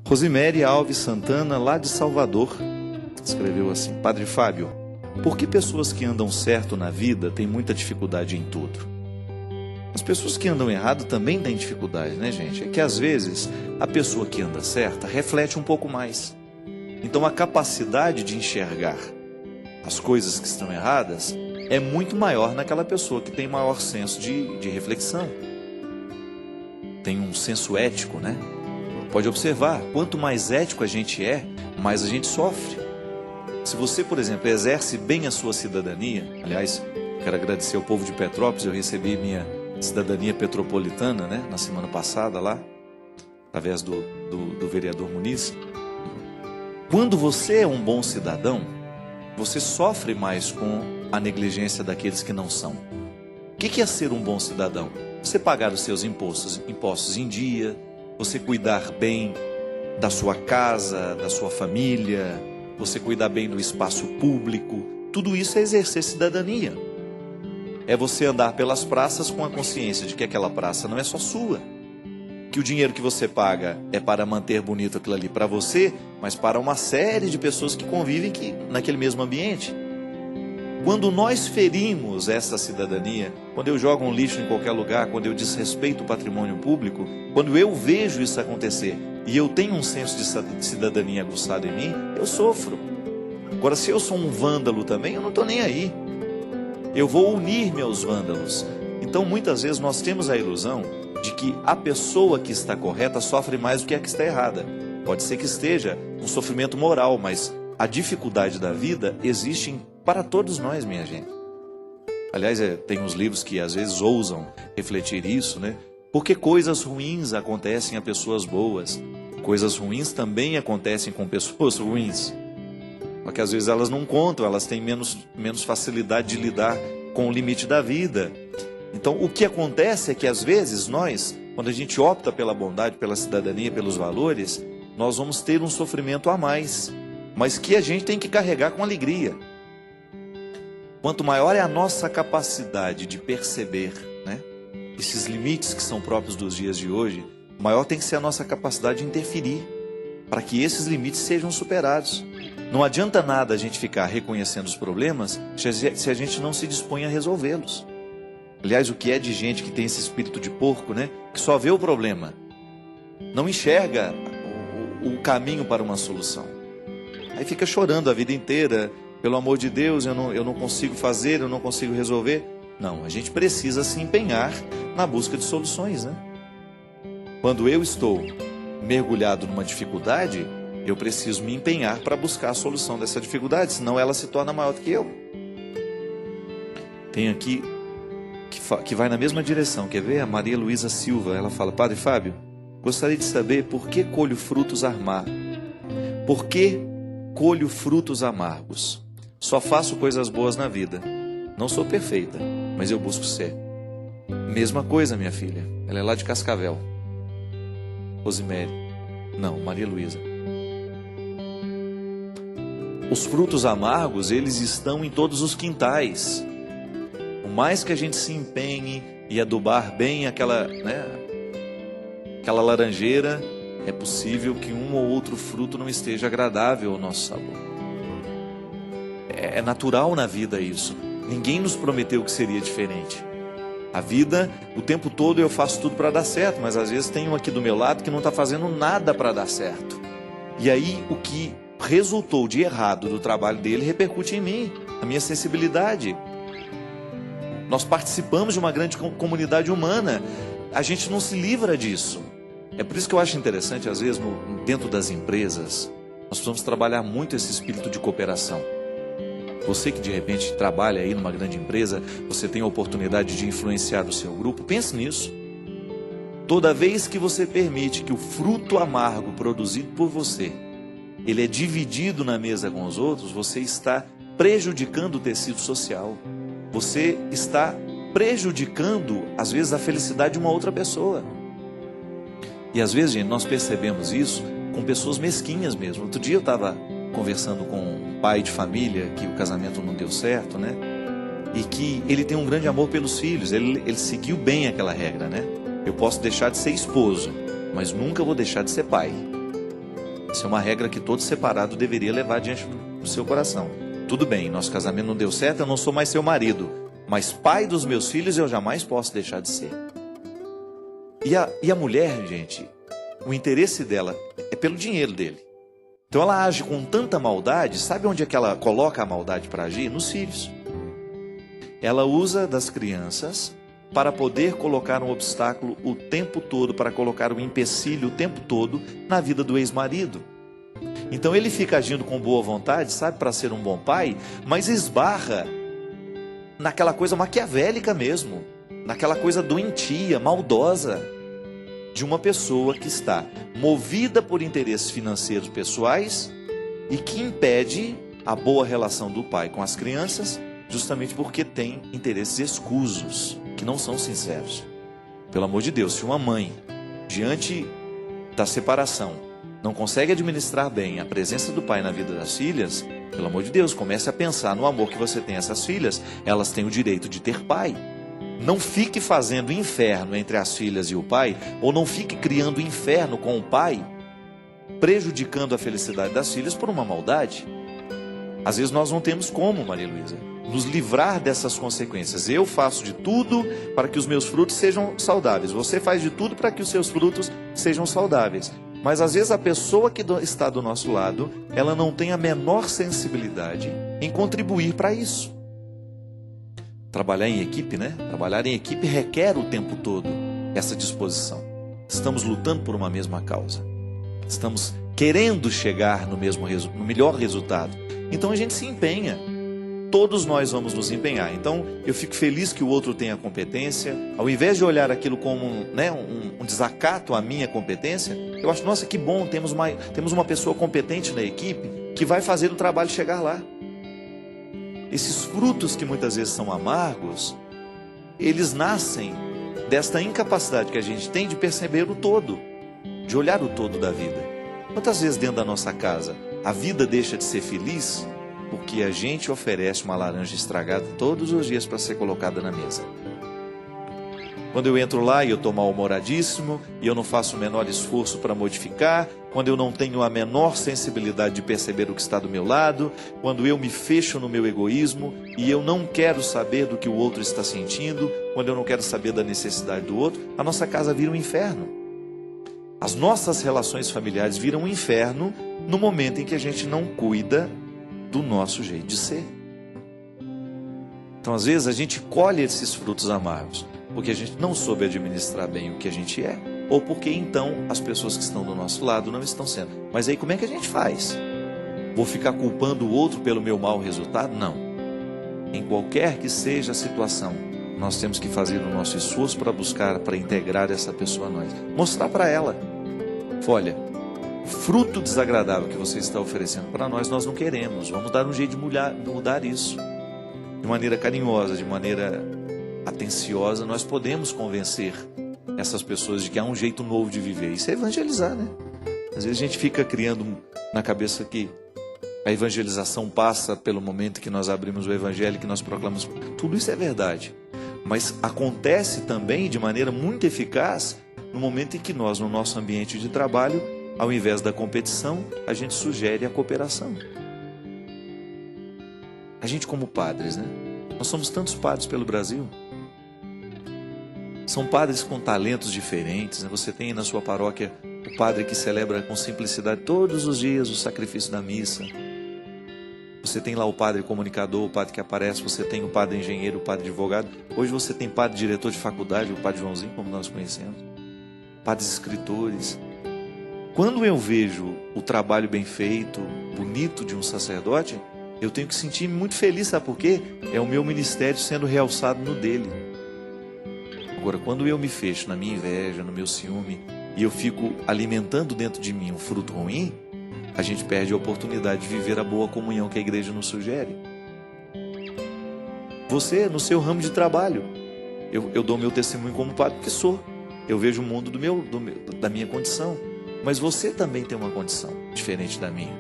Rosimere Alves Santana, lá de Salvador, escreveu assim: Padre Fábio, por que pessoas que andam certo na vida têm muita dificuldade em tudo? As pessoas que andam errado também têm dificuldade, né, gente? É que às vezes a pessoa que anda certa reflete um pouco mais. Então a capacidade de enxergar as coisas que estão erradas é muito maior naquela pessoa que tem maior senso de reflexão. Tem um senso ético, né? Pode observar, quanto mais ético a gente é, mais a gente sofre. Se você, por exemplo, exerce bem a sua cidadania, aliás, quero agradecer ao povo de Petrópolis, eu recebi minha cidadania petropolitana, né, na semana passada lá, através do vereador Muniz. Quando você é um bom cidadão, você sofre mais com a negligência daqueles que não são. O que é ser um bom cidadão? Você pagar os seus impostos em dia, você cuidar bem da sua casa, da sua família, você cuidar bem do espaço público. Tudo isso é exercer cidadania. É você andar pelas praças com a consciência de que aquela praça não é só sua. Que o dinheiro que você paga é para manter bonito aquilo ali para você, mas para uma série de pessoas que convivem naquele mesmo ambiente. Quando nós ferimos essa cidadania, quando eu jogo um lixo em qualquer lugar, quando eu desrespeito o patrimônio público, quando eu vejo isso acontecer e eu tenho um senso de cidadania aguçado em mim, eu sofro. Agora, se eu sou um vândalo também, eu não estou nem aí. Eu vou unir-me aos vândalos. Então, muitas vezes, nós temos a ilusão de que a pessoa que está correta sofre mais do que a que está errada. Pode ser que esteja um sofrimento moral, mas a dificuldade da vida existe para todos nós, minha gente. Aliás, tem uns livros que às vezes ousam refletir isso, né? Porque coisas ruins acontecem a pessoas boas. Coisas ruins também acontecem com pessoas ruins. Só que às vezes elas não contam, elas têm menos facilidade de lidar com o limite da vida. Então, o que acontece é que às vezes nós, quando a gente opta pela bondade, pela cidadania, pelos valores, nós vamos ter um sofrimento a mais, mas que a gente tem que carregar com alegria. Quanto maior é a nossa capacidade de perceber, né, esses limites que são próprios dos dias de hoje, maior tem que ser a nossa capacidade de interferir, para que esses limites sejam superados. Não adianta nada a gente ficar reconhecendo os problemas se a gente não se dispõe a resolvê-los. Aliás, o que é de gente que tem esse espírito de porco, né? Que só vê o problema, não enxerga o caminho para uma solução. Aí fica chorando a vida inteira, pelo amor de Deus, eu não consigo fazer, eu não consigo resolver. Não, a gente precisa se empenhar na busca de soluções, né? Quando eu estou mergulhado numa dificuldade, eu preciso me empenhar para buscar a solução dessa dificuldade, senão ela se torna maior do que eu. Tem aqui que vai na mesma direção, quer ver? A Maria Luísa Silva, ela fala: Padre Fábio, gostaria de saber por que colho frutos amargos. Por que colho frutos amargos? Só faço coisas boas na vida. Não sou perfeita, mas eu busco ser. Mesma coisa, minha filha. Ela é lá de Cascavel. Rosimere. Não, Maria Luísa. Os frutos amargos, eles estão em todos os quintais. Por mais que a gente se empenhe e adubar bem aquela laranjeira, é possível que um ou outro fruto não esteja agradável ao nosso sabor. É natural na vida isso. Ninguém nos prometeu que seria diferente. A vida, o tempo todo eu faço tudo para dar certo, mas às vezes tem um aqui do meu lado que não está fazendo nada para dar certo. E aí o que resultou de errado do trabalho dele repercute em mim, a minha sensibilidade. Nós participamos de uma grande comunidade humana, a gente não se livra disso. É por isso que eu acho interessante, às vezes, dentro das empresas, nós precisamos trabalhar muito esse espírito de cooperação. Você que de repente trabalha aí numa grande empresa, você tem a oportunidade de influenciar o seu grupo, pense nisso. Toda vez que você permite que o fruto amargo produzido por você, ele é dividido na mesa com os outros, você está prejudicando o tecido social. Você está prejudicando, às vezes, a felicidade de uma outra pessoa. E às vezes, gente, nós percebemos isso com pessoas mesquinhas mesmo. Outro dia eu estava conversando com um pai de família que o casamento não deu certo, né? E que ele tem um grande amor pelos filhos, ele seguiu bem aquela regra, né? Eu posso deixar de ser esposo, mas nunca vou deixar de ser pai. Essa é uma regra que todo separado deveria levar diante do seu coração. Tudo bem, nosso casamento não deu certo, eu não sou mais seu marido, mas pai dos meus filhos eu jamais posso deixar de ser. E a mulher, gente, o interesse dela é pelo dinheiro dele. Então ela age com tanta maldade, sabe onde é que ela coloca a maldade para agir? Nos filhos. Ela usa das crianças para poder colocar um obstáculo o tempo todo, para colocar um empecilho o tempo todo na vida do ex-marido. Então ele fica agindo com boa vontade, sabe, para ser um bom pai, mas esbarra naquela coisa maquiavélica mesmo, naquela coisa doentia, maldosa, de uma pessoa que está movida por interesses financeiros pessoais e que impede a boa relação do pai com as crianças, justamente porque tem interesses escusos, que não são sinceros. Pelo amor de Deus, se uma mãe, diante da separação, não consegue administrar bem a presença do pai na vida das filhas, pelo amor de Deus, comece a pensar no amor que você tem a essas filhas. Elas têm o direito de ter pai. Não fique fazendo inferno entre as filhas e o pai, ou não fique criando inferno com o pai, prejudicando a felicidade das filhas por uma maldade. Às vezes nós não temos como, Maria Luísa, nos livrar dessas consequências. Eu faço de tudo para que os meus frutos sejam saudáveis. Você faz de tudo para que os seus frutos sejam saudáveis. Mas às vezes a pessoa que está do nosso lado, ela não tem a menor sensibilidade em contribuir para isso. Trabalhar em equipe, né? Trabalhar em equipe requer o tempo todo essa disposição. Estamos lutando por uma mesma causa. Estamos querendo chegar no melhor resultado. Então a gente se empenha. Todos nós vamos nos empenhar. Então eu fico feliz que o outro tenha competência. Ao invés de olhar aquilo como um desacato à minha competência, eu acho, nossa, que bom, temos uma pessoa competente na equipe que vai fazer o trabalho chegar lá. Esses frutos que muitas vezes são amargos, eles nascem desta incapacidade que a gente tem de perceber o todo, de olhar o todo da vida. Quantas vezes dentro da nossa casa a vida deixa de ser feliz porque a gente oferece uma laranja estragada todos os dias para ser colocada na mesa? Quando eu entro lá e eu estou mal-humoradíssimo, e eu não faço o menor esforço para modificar, quando eu não tenho a menor sensibilidade de perceber o que está do meu lado, quando eu me fecho no meu egoísmo e eu não quero saber do que o outro está sentindo, quando eu não quero saber da necessidade do outro, a nossa casa vira um inferno. As nossas relações familiares viram um inferno no momento em que a gente não cuida do nosso jeito de ser. Então, às vezes, a gente colhe esses frutos amargos porque a gente não soube administrar bem o que a gente é, ou porque então as pessoas que estão do nosso lado não estão sendo. Mas aí como é que a gente faz? Vou ficar culpando o outro pelo meu mau resultado? Não. Em qualquer que seja a situação, nós temos que fazer o nosso esforço para buscar, para integrar essa pessoa a nós. Mostrar para ela, olha, o fruto desagradável que você está oferecendo para nós não queremos. Vamos dar um jeito de mudar isso. De maneira carinhosa, de maneira atenciosa, nós podemos convencer essas pessoas de que há um jeito novo de viver. Isso é evangelizar, né? Às vezes a gente fica criando na cabeça que a evangelização passa pelo momento que nós abrimos o evangelho, que nós proclamamos. Tudo isso é verdade. Mas acontece também de maneira muito eficaz no momento em que nós, no nosso ambiente de trabalho, ao invés da competição, a gente sugere a cooperação. A gente como padres, né? Nós somos tantos padres pelo Brasil. São padres com talentos diferentes, né? Você tem na sua paróquia o padre que celebra com simplicidade todos os dias o sacrifício da missa. Você tem lá o padre comunicador, o padre que aparece. Você tem o padre engenheiro, o padre advogado. Hoje você tem padre diretor de faculdade, o padre Joãozinho, como nós conhecemos. Padres escritores. Quando eu vejo o trabalho bem feito, bonito de um sacerdote, eu tenho que sentir muito feliz, sabe por quê? É o meu ministério sendo realçado no dele. Agora, quando eu me fecho na minha inveja, no meu ciúme, e eu fico alimentando dentro de mim um fruto ruim, a gente perde a oportunidade de viver a boa comunhão que a igreja nos sugere. Você, no seu ramo de trabalho, eu dou meu testemunho como padre, porque sou. Eu vejo o mundo da minha condição. Mas você também tem uma condição diferente da minha.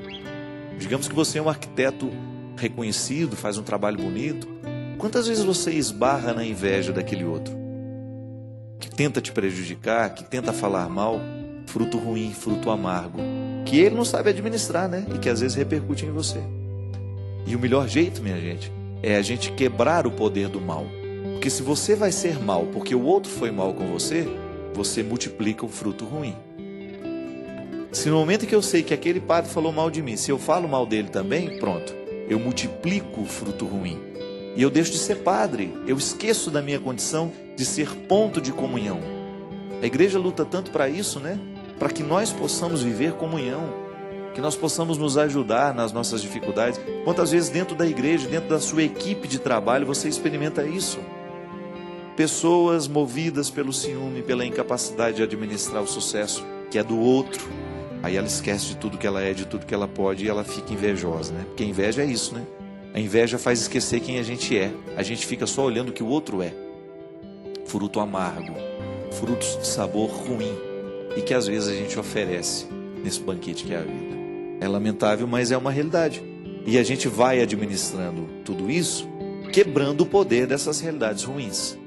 Digamos que você é um arquiteto reconhecido, faz um trabalho bonito. Quantas vezes você esbarra na inveja daquele outro? Que tenta te prejudicar, que tenta falar mal, fruto ruim, fruto amargo, que que ele não sabe administrar, né? E que às vezes repercute em você. E o melhor jeito, minha gente, é a gente quebrar o poder do mal. Porque se você vai ser mal porque o outro foi mal com você, você multiplica o fruto ruim. Se no momento que eu sei que aquele padre falou mal de mim, se eu falo mal dele também, pronto, eu multiplico o fruto ruim. E eu deixo de ser padre, eu esqueço da minha condição de ser ponto de comunhão. A igreja luta tanto para isso, né? Para que nós possamos viver comunhão, que nós possamos nos ajudar nas nossas dificuldades. Quantas vezes dentro da igreja, dentro da sua equipe de trabalho, você experimenta isso? Pessoas movidas pelo ciúme, pela incapacidade de administrar o sucesso que é do outro. Aí ela esquece de tudo que ela é, de tudo que ela pode, e ela fica invejosa, né? Porque a inveja é isso, né? A inveja faz esquecer quem a gente é. A gente fica só olhando o que o outro é. Fruto amargo, frutos de sabor ruim, e que às vezes a gente oferece nesse banquete que é a vida. É lamentável, mas é uma realidade. E a gente vai administrando tudo isso, quebrando o poder dessas realidades ruins.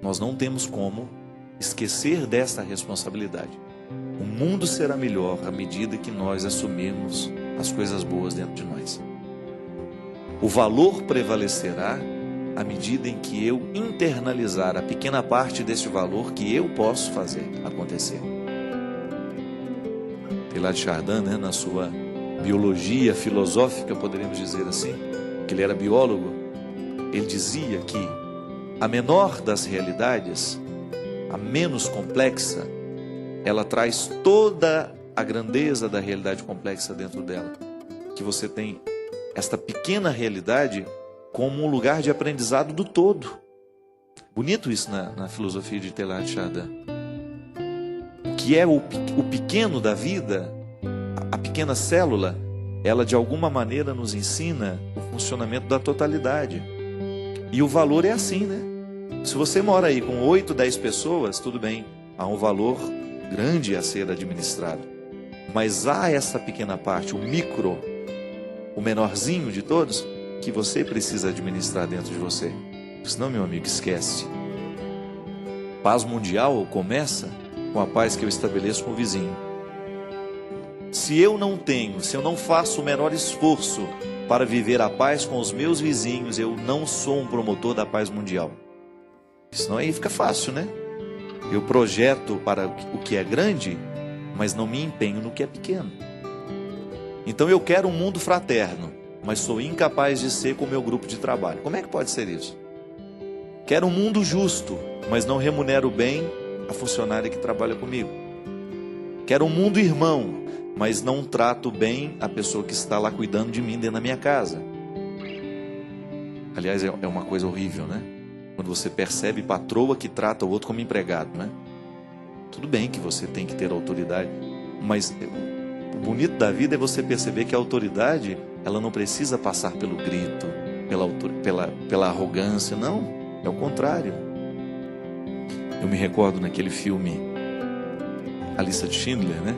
Nós não temos como esquecer desta responsabilidade. O mundo será melhor à medida que nós assumirmos as coisas boas dentro de nós. O valor prevalecerá à medida em que eu internalizar a pequena parte deste valor que eu posso fazer acontecer. Teilhard de Chardin, né, na sua biologia filosófica, poderíamos dizer assim, que ele era biólogo, ele dizia que a menor das realidades, a menos complexa, ela traz toda a grandeza da realidade complexa dentro dela. Que você tem esta pequena realidade como um lugar de aprendizado do todo. Bonito isso na filosofia de Teilhard de Chardin. O que é o pequeno da vida, a pequena célula, ela de alguma maneira nos ensina o funcionamento da totalidade. E o valor é assim, né? Se você mora aí com 8, 10 pessoas, tudo bem, há um valor grande a ser administrado. Mas há essa pequena parte, o micro, o menorzinho de todos, que você precisa administrar dentro de você. Senão, meu amigo, esquece. Paz mundial começa com a paz que eu estabeleço com o vizinho. Se eu não faço o menor esforço para viver a paz com os meus vizinhos, eu não sou um promotor da paz mundial. Senão aí fica fácil, né? Eu projeto para o que é grande, mas não me empenho no que é pequeno. Então eu quero um mundo fraterno, mas sou incapaz de ser com o meu grupo de trabalho. Como é que pode ser isso? Quero um mundo justo, mas não remunero bem a funcionária que trabalha comigo. Quero um mundo irmão, mas não trato bem a pessoa que está lá cuidando de mim dentro da minha casa. Aliás, é uma coisa horrível, né? Quando você percebe patroa que trata o outro como empregado, né? Tudo bem que você tem que ter autoridade, mas o bonito da vida é você perceber que a autoridade, ela não precisa passar pelo grito, pela arrogância, não, é o contrário. Eu me recordo naquele filme A Lista de Schindler, né?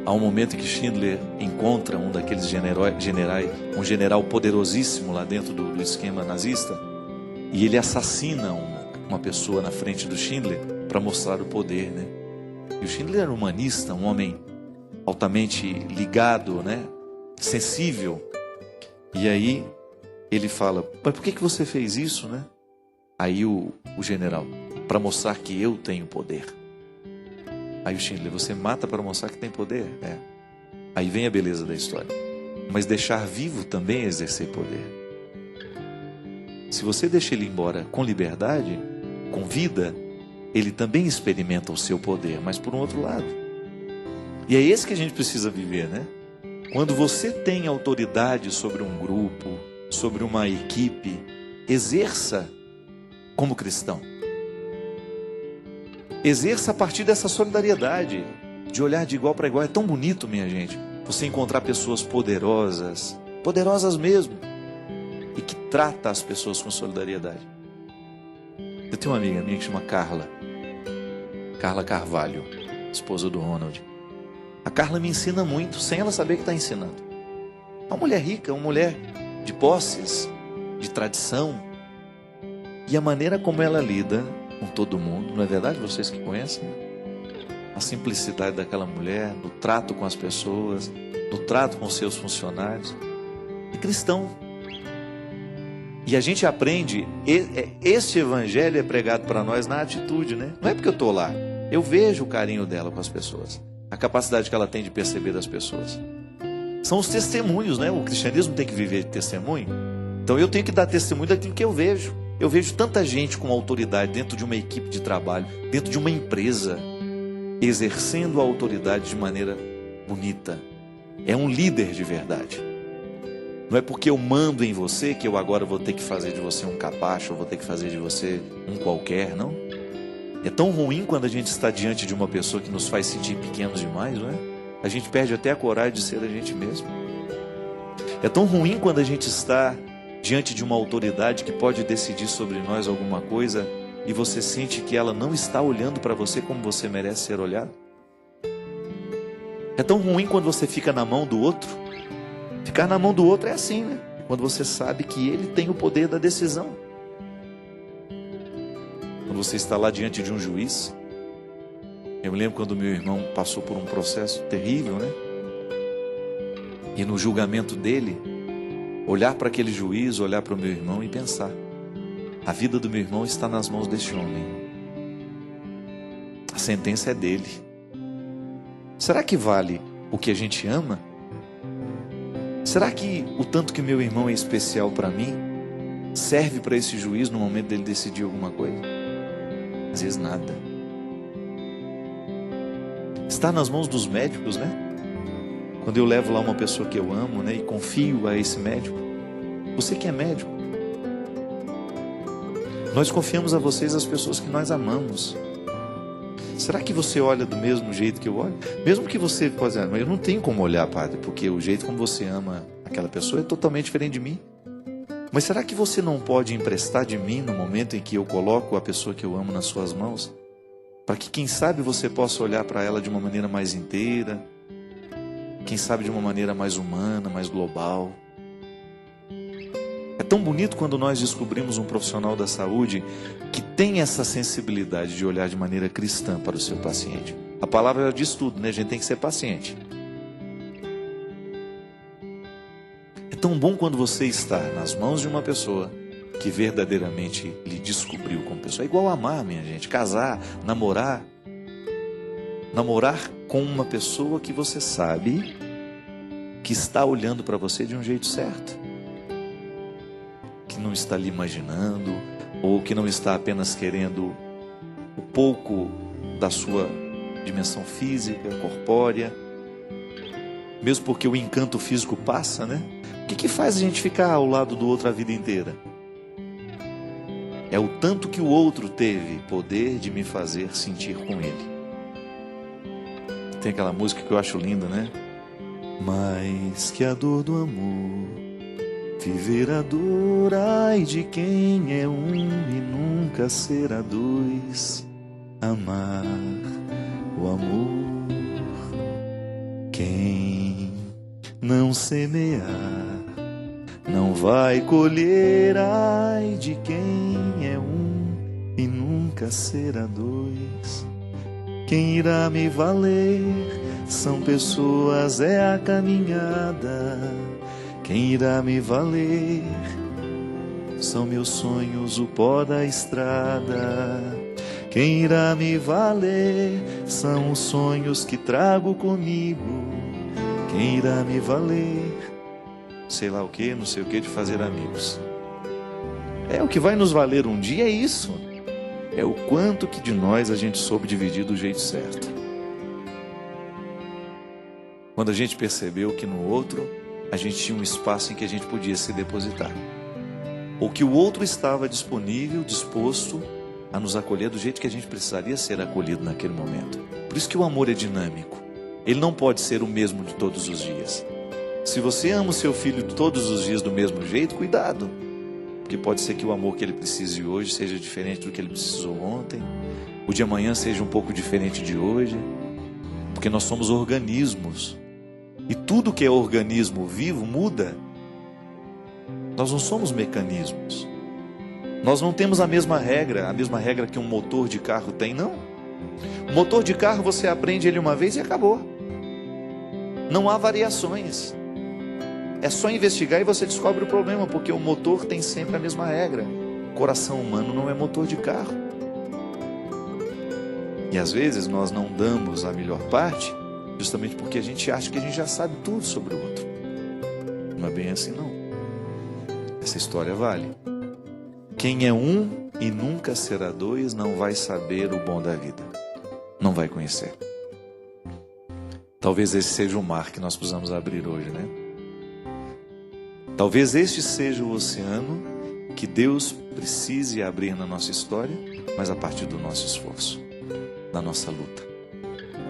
Há um momento em que Schindler encontra um daqueles generais, um general poderosíssimo lá dentro do esquema nazista, e ele assassina uma pessoa na frente do Schindler para mostrar o poder, né? E o Schindler era humanista, um homem altamente ligado, né? Sensível. E aí ele fala: mas por que você fez isso, né? Aí o general: para mostrar que eu tenho poder. Aí o Schindler: você mata para mostrar que tem poder? É. Aí vem a beleza da história. Mas deixar vivo também é exercer poder. Se você deixa ele embora com liberdade, com vida, ele também experimenta o seu poder, mas por um outro lado. E é esse que a gente precisa viver, né? Quando você tem autoridade sobre um grupo, sobre uma equipe, exerça como cristão. Exerça a partir dessa solidariedade, de olhar de igual para igual. É tão bonito, minha gente, você encontrar pessoas poderosas, poderosas mesmo, e que trata as pessoas com solidariedade. Eu tenho uma amiga minha que chama Carla Carvalho, esposa do Ronald. A Carla me ensina muito, sem ela saber que está ensinando. É uma mulher rica, uma mulher de posses, de tradição. E a maneira como ela lida com todo mundo, não é verdade? Vocês que conhecem, a simplicidade daquela mulher, no trato com as pessoas, no trato com seus funcionários. É cristão. E a gente aprende, este evangelho é pregado para nós na atitude, né? Não é porque eu estou lá. Eu vejo o carinho dela com as pessoas, a capacidade que ela tem de perceber das pessoas. São os testemunhos, né? O cristianismo tem que viver de testemunho. Então eu tenho que dar testemunho daquilo que eu vejo. Eu vejo tanta gente com autoridade dentro de uma equipe de trabalho, dentro de uma empresa, exercendo a autoridade de maneira bonita. É um líder de verdade. Não é porque eu mando em você que eu agora vou ter que fazer de você um capacho, ou vou ter que fazer de você um qualquer, não. É tão ruim quando a gente está diante de uma pessoa que nos faz sentir pequenos demais, não é? A gente perde até a coragem de ser a gente mesmo. É tão ruim quando a gente está diante de uma autoridade que pode decidir sobre nós alguma coisa e você sente que ela não está olhando para você como você merece ser olhado. É tão ruim quando você fica na mão do outro. Ficar na mão do outro é assim, né? Quando você sabe que ele tem o poder da decisão. Quando você está lá diante de um juiz. Eu me lembro quando meu irmão passou por um processo terrível, né? E no julgamento dele, olhar para aquele juiz, olhar para o meu irmão e pensar: a vida do meu irmão está nas mãos deste homem. A sentença é dele. Será que vale o que a gente ama? Será que o tanto que meu irmão é especial para mim serve para esse juiz no momento dele decidir alguma coisa? Às vezes nada. Está nas mãos dos médicos, né? Quando eu levo lá uma pessoa que eu amo, né, e confio a esse médico. Você que é médico, nós confiamos a vocês as pessoas que nós amamos. Será que você olha do mesmo jeito que eu olho? Mesmo que você possa dizer: mas eu não tenho como olhar, padre, porque o jeito como você ama aquela pessoa é totalmente diferente de mim. Mas será que você não pode emprestar de mim no momento em que eu coloco a pessoa que eu amo nas suas mãos? Para que, quem sabe, você possa olhar para ela de uma maneira mais inteira, quem sabe de uma maneira mais humana, mais global. É tão bonito quando nós descobrimos um profissional da saúde que tem essa sensibilidade de olhar de maneira cristã para o seu paciente. A palavra diz tudo, né? A gente tem que ser paciente. É tão bom quando você está nas mãos de uma pessoa que verdadeiramente lhe descobriu como pessoa. É igual amar, minha gente. Casar, namorar. Namorar com uma pessoa que você sabe que está olhando para você de um jeito certo. Que não está lhe imaginando, ou que não está apenas querendo o pouco da sua dimensão física, corpórea. Mesmo porque o encanto físico passa, né? O que faz a gente ficar ao lado do outro a vida inteira? É o tanto que o outro teve poder de me fazer sentir com ele. Tem aquela música que eu acho linda, né? Mais que a dor do amor, viver a dor, ai de quem é um e nunca será dois. Amar o amor, quem não semear não vai colher, ai de quem é um e nunca será dois. Quem irá me valer são pessoas, é a caminhada. Quem irá me valer são meus sonhos, o pó da estrada. Quem irá me valer são os sonhos que trago comigo. Quem irá me valer, sei lá o que, não sei o que, de fazer amigos. É o que vai nos valer um dia, é isso. É o quanto que de nós a gente soube dividir do jeito certo. Quando a gente percebeu que no outro a gente tinha um espaço em que a gente podia se depositar. Ou que o outro estava disponível, disposto a nos acolher do jeito que a gente precisaria ser acolhido naquele momento. Por isso que o amor é dinâmico. Ele não pode ser o mesmo de todos os dias. Se você ama o seu filho todos os dias do mesmo jeito, cuidado. Porque pode ser que o amor que ele precise hoje seja diferente do que ele precisou ontem. O de amanhã seja um pouco diferente de hoje. Porque nós somos organismos. E tudo que é organismo vivo muda. Nós não somos mecanismos. Nós não temos a mesma regra que um motor de carro tem, não. Motor de carro você aprende ele uma vez e acabou. Não há variações. É só investigar e você descobre o problema, porque o motor tem sempre a mesma regra. O coração humano não é motor de carro. E às vezes nós não damos a melhor parte, justamente porque a gente acha que a gente já sabe tudo sobre o outro. Não é bem assim não. Essa história vale. Quem é um e nunca será dois não vai saber o bom da vida. Não vai conhecer. Talvez esse seja o mar que nós precisamos abrir hoje, né? Talvez este seja o oceano que Deus precise abrir na nossa história, mas a partir do nosso esforço, da nossa luta,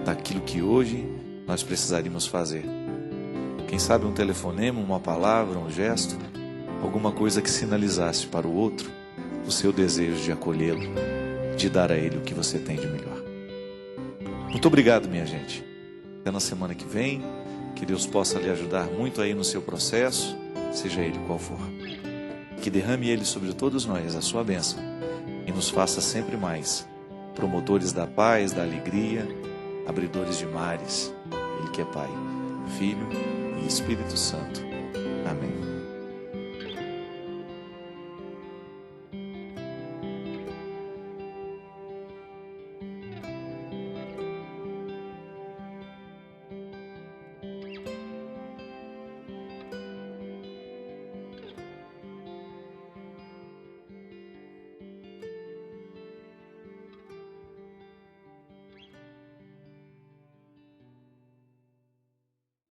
daquilo que hoje nós precisaríamos fazer. Quem sabe um telefonema, uma palavra, um gesto, alguma coisa que sinalizasse para o outro o seu desejo de acolhê-lo, de dar a ele o que você tem de melhor. Muito obrigado, minha gente. Até na semana que vem. Que Deus possa lhe ajudar muito aí no seu processo, seja ele qual for. Que derrame ele sobre todos nós a sua bênção e nos faça sempre mais promotores da paz, da alegria, abridores de mares. Ele que é Pai, Filho e Espírito Santo. Amém.